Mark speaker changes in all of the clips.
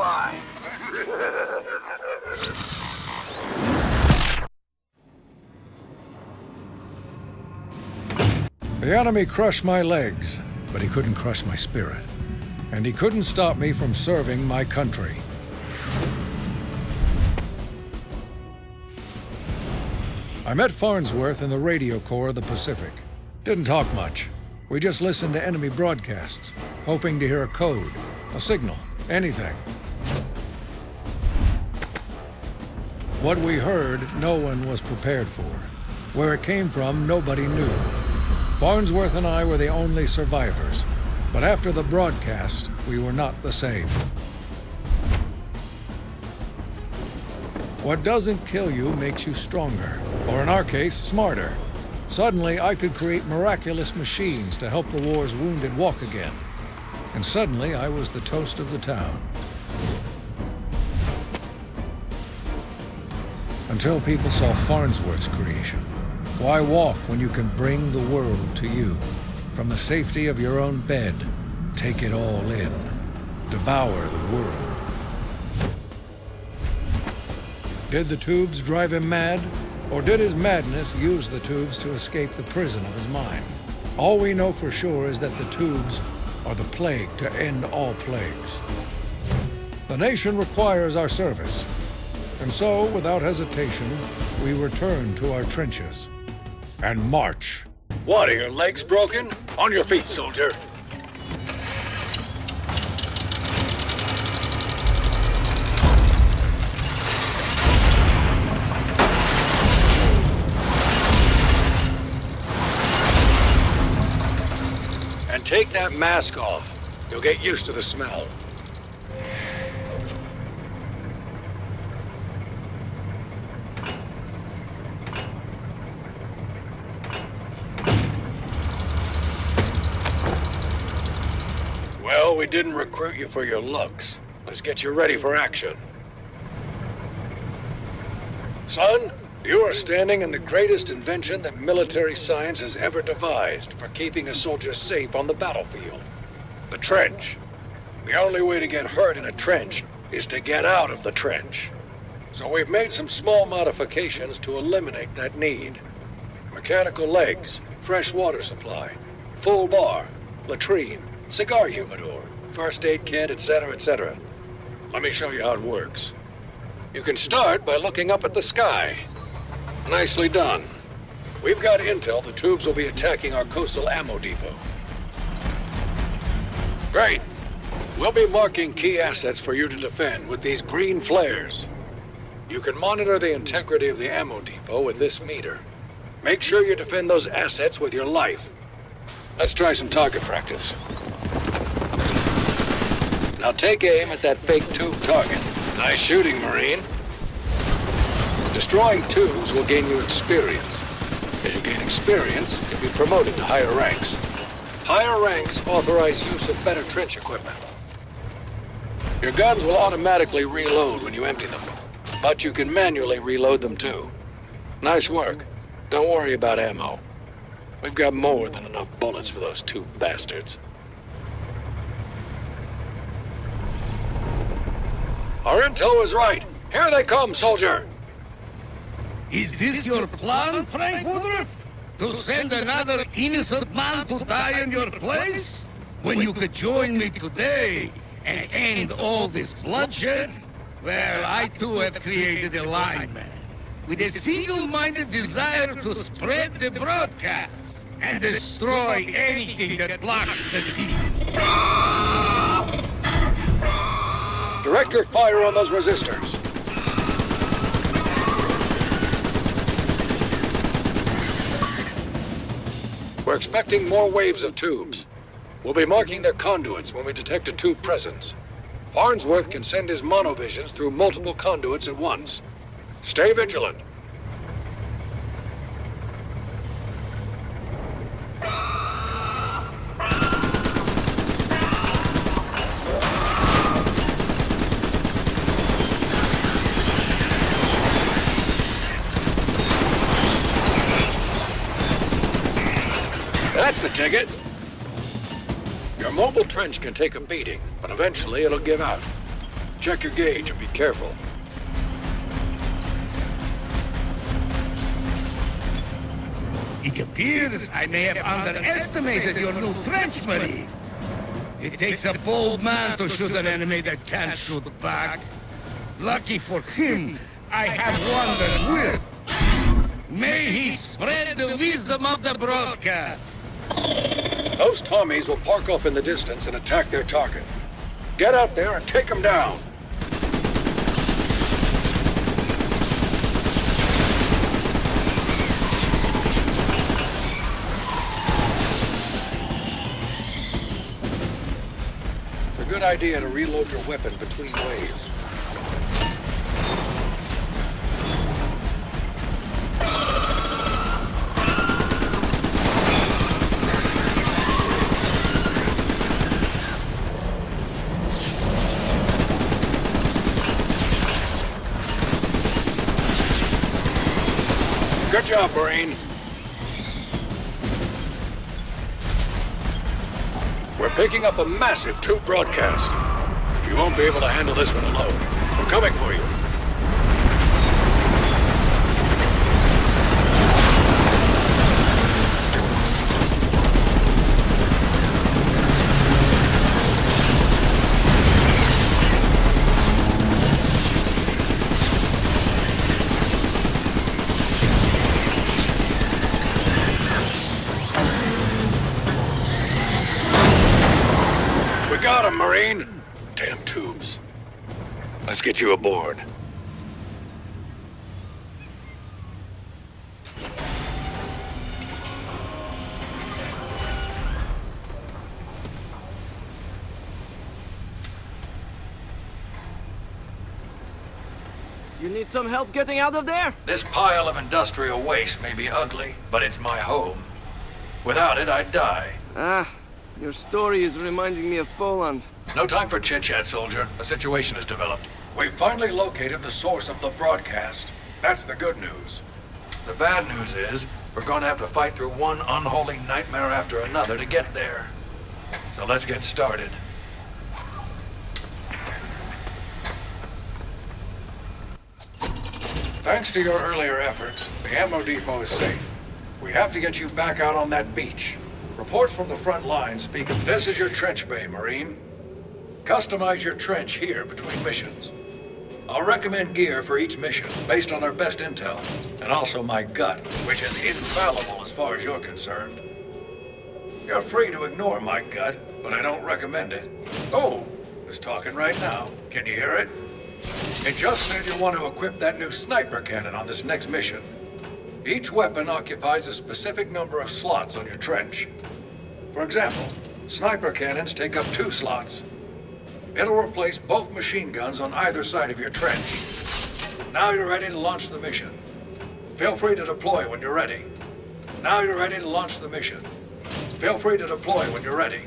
Speaker 1: fly.
Speaker 2: The enemy crushed my legs, but he couldn't crush my spirit. And he couldn't stop me from serving my country. I met Farnsworth in the radio corps of the Pacific. Didn't talk much. We just listened to enemy broadcasts, hoping to hear a code, a signal, anything. What we heard, no one was prepared for. Where it came from, nobody knew. Farnsworth and I were the only survivors, but after the broadcast, we were not the same. What doesn't kill you makes you stronger, or in our case, smarter. Suddenly, I could create miraculous machines to help the war's wounded walk again. And suddenly, I was the toast of the town. Until people saw Farnsworth's creation. Why walk when you can bring the world to you? From the safety of your own bed, take it all in. Devour the world. Did the tubes drive him mad? Or did his madness use the tubes to escape the prison of his mind? All we know for sure is that the tubes are the plague to end all plagues. The nation requires our service. And so, without hesitation, we return to our trenches. And march.
Speaker 3: What, are your legs broken? On your feet, soldier. And take that mask off. You'll get used to the smell. Well, we didn't recruit you for your looks. Let's get you ready for action. Son, you are standing in the greatest invention that military science has ever devised for keeping a soldier safe on the battlefield. The trench. The only way to get hurt in a trench is to get out of the trench. So we've made some small modifications to eliminate that need. Mechanical legs, fresh water supply, full bar, latrine, cigar humidor, first aid kit, etc., etc. Let me show you how it works. You can start by looking up at the sky. Nicely done. We've got intel the tubes will be attacking our coastal ammo depot. Great. We'll be marking key assets for you to defend with these green flares. You can monitor the integrity of the ammo depot with this meter. Make sure you defend those assets with your life. Let's try some target practice. Now take aim at that fake tube target. Nice shooting, Marine. Destroying tubes will gain you experience. As you gain experience, you'll be promoted to higher ranks. Higher ranks authorize use of better trench equipment. Your guns will automatically reload when you empty them, but you can manually reload them too. Nice work. Don't worry about ammo. We've got more than enough bullets for those two bastards. Our intel was right. Here they come, soldier!
Speaker 4: Is this your plan, Frank Woodruff? To send another innocent man to die in your place? When you could join me today and end all this bloodshed? Well, I too have created a lineman with a single-minded desire to spread the broadcast and destroy anything that blocks the signal.
Speaker 3: Direct your fire on those resistors. We're expecting more waves of tubes. We'll be marking their conduits when we detect a tube presence. Farnsworth can send his monovisions through multiple conduits at once. Stay vigilant. That's the ticket. Your mobile trench can take a beating, but eventually it'll give out. Check your gauge and be careful.
Speaker 4: It appears I may have underestimated your new trench, Marine. It takes a bold man to shoot an enemy that can't shoot back. Lucky for him, I have one that will. May he spread the wisdom of the broadcast.
Speaker 3: Those Tommies will park off in the distance and attack their target. Get out there and take them down. It's a good idea to reload your weapon between waves. Good job, Marine. We're picking up a massive tube broadcast. You won't be able to handle this one alone. We're coming for you. Got him, Marine! Damn tubes. Let's get you aboard.
Speaker 1: You need some help getting out of there?
Speaker 3: This pile of industrial waste may be ugly, but it's my home. Without it, I'd die.
Speaker 1: Your story is reminding me of Poland.
Speaker 3: No time for chit-chat, soldier. A situation has developed. We've finally located the source of the broadcast. That's the good news. The bad news is, we're going to have to fight through one unholy nightmare after another to get there. So let's get started. Thanks to your earlier efforts, the ammo depot is safe. We have to get you back out on that beach. Reports from the front line speak of this as your trench bay, Marine. Customize your trench here between missions. I'll recommend gear for each mission based on our best intel, and also my gut, which is infallible as far as you're concerned. You're free to ignore my gut, but I don't recommend it. Oh, it's talking right now. Can you hear it? It just said you want to equip that new sniper cannon on this next mission. Each weapon occupies a specific number of slots on your trench. For example, sniper cannons take up 2 slots. It'll replace both machine guns on either side of your trench. Now you're ready to launch the mission. Feel free to deploy when you're ready. Now you're ready to launch the mission. Feel free to deploy when you're ready.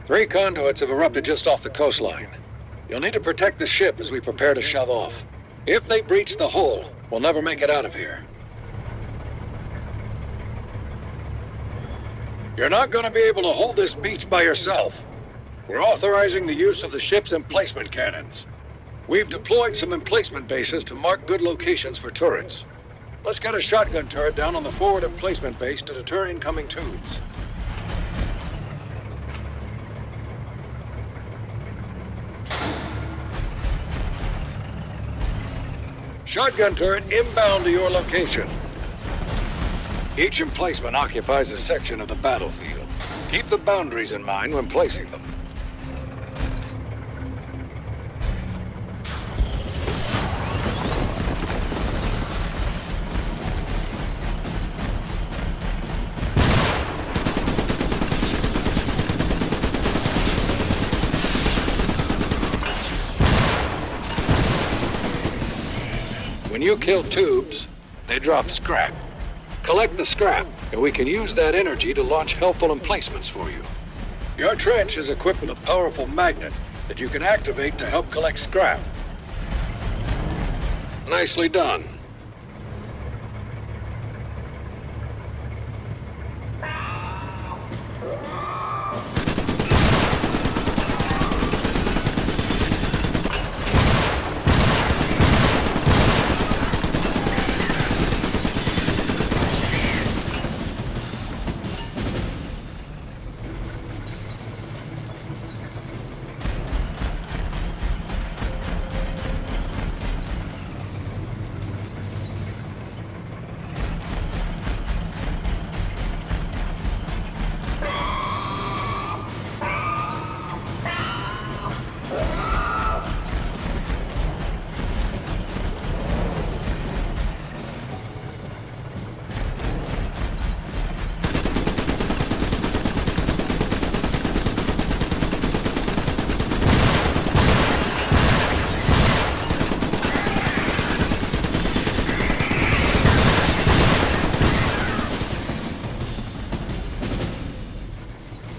Speaker 3: Three conduits have erupted just off the coastline. You'll need to protect the ship as we prepare to shove off. If they breach the hull, we'll never make it out of here. You're not going to be able to hold this beach by yourself. We're authorizing the use of the ship's emplacement cannons. We've deployed some emplacement bases to mark good locations for turrets. Let's get a shotgun turret down on the forward emplacement base to deter incoming tubes. Shotgun turret inbound to your location. Each emplacement occupies a section of the battlefield. Keep the boundaries in mind when placing them. When you kill tubes, they drop scrap. Collect the scrap, and we can use that energy to launch helpful emplacements for you. Your trench is equipped with a powerful magnet that you can activate to help collect scrap. Nicely done.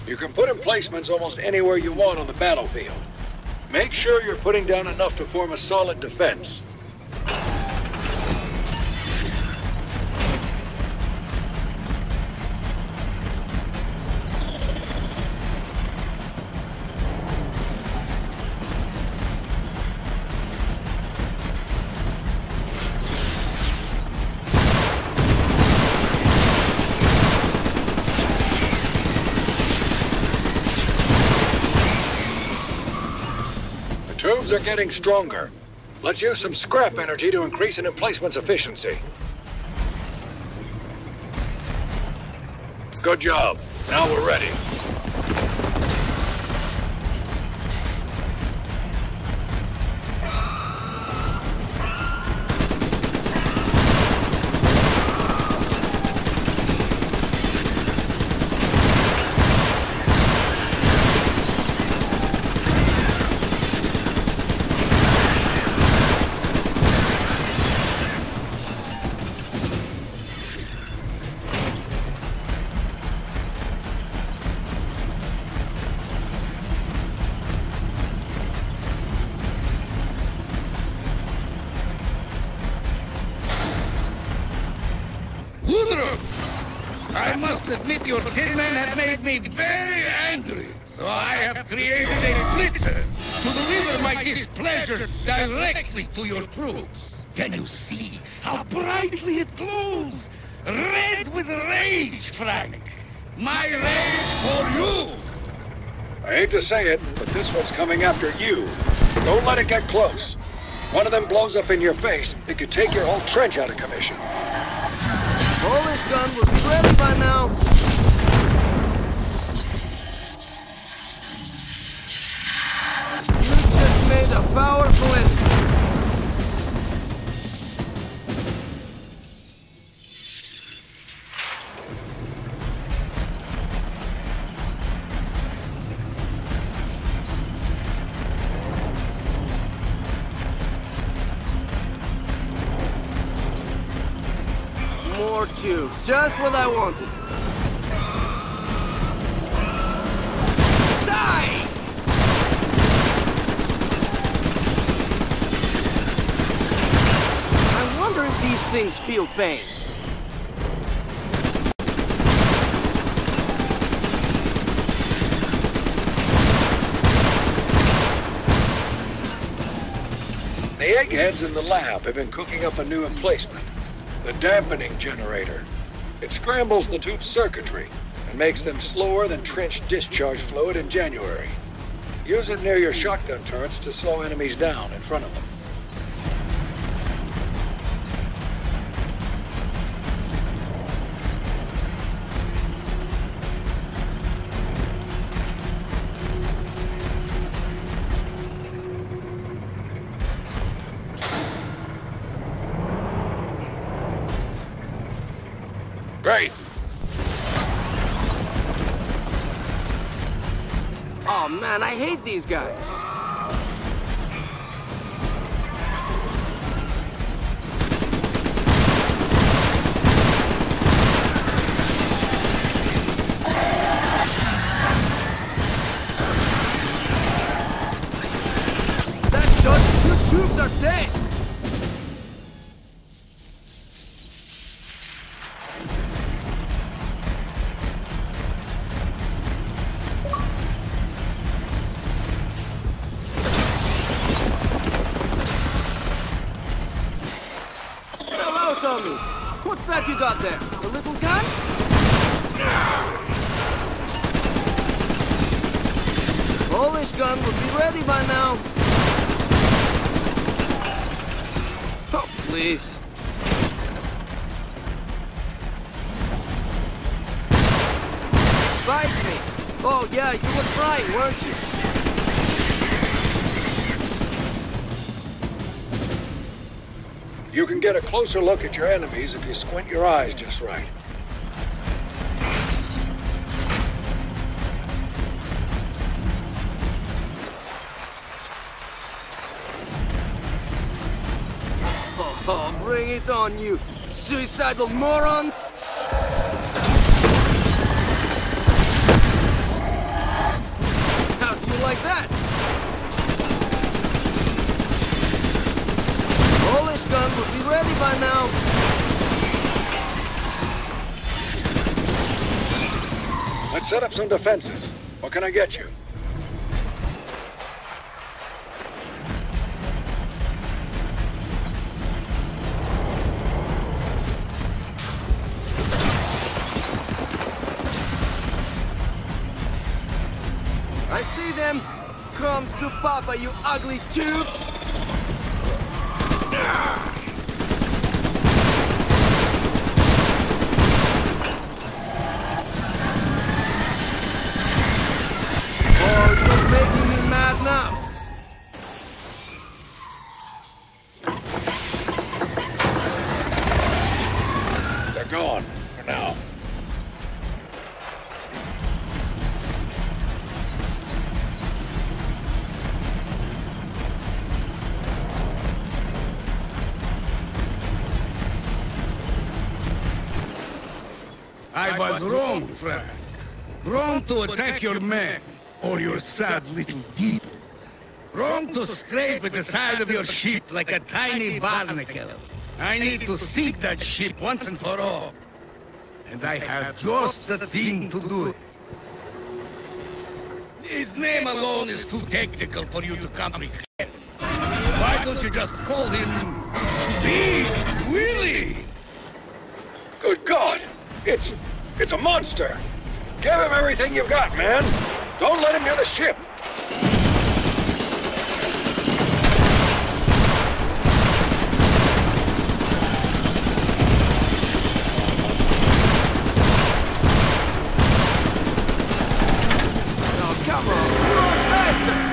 Speaker 3: You can put emplacements almost anywhere you want on the battlefield. Make sure you're putting down enough to form a solid defense. Tubes are getting stronger. Let's use some scrap energy to increase an emplacement's efficiency. Good job. Now we're ready.
Speaker 4: I must admit your tin men have made me very angry, so I have created a blitzer to deliver my displeasure directly to your troops. Can you see how brightly it glows? Red with rage, Frank. My rage for you.
Speaker 3: I hate to say it, but this one's coming after you. Don't let it get close. One of them blows up in your face, it could take your whole trench out of commission.
Speaker 1: Polish gun will be ready by now. You just made a powerful enemy. More tubes, just what I wanted. Die! I wonder if these things feel pain.
Speaker 3: The eggheads in the lab have been cooking up a new emplacement. The dampening generator. It scrambles the tube's circuitry and makes them slower than trench discharge fluid in January. Use it near your shotgun turrets to slow enemies down in front of them. Great.
Speaker 1: Oh man, I hate these guys. What's that you got there? A little gun? Polish gun would be ready by now. Oh, please. Fight me. Oh, yeah, you were trying, weren't you?
Speaker 3: You can get a closer look at your enemies if you squint your eyes just right.
Speaker 1: Oh, bring it on, you suicidal morons! How do you like that? Polish gun will be ready by now.
Speaker 3: Let's set up some defenses. What can I get you?
Speaker 1: I see them. Come to Papa, you ugly tubes! Oh, you're making me mad now.
Speaker 3: They're gone, for now.
Speaker 4: I was wrong, Frank. Wrong to attack your men, or your sad little geek. Wrong to scrape at the side of your ship like a tiny barnacle. I need to sink that ship once and for all. And I have just the thing to do it. His name alone is too technical for you to comprehend. Why don't you just call him Big Willie?
Speaker 3: Good God! It's a monster! Give him everything you've got, man! Don't let him near the ship!
Speaker 1: Oh, come on, run faster!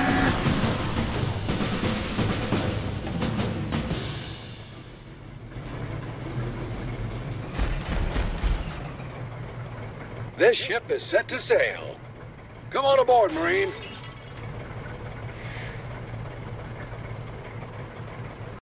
Speaker 3: This ship is set to sail. Come on aboard, Marine.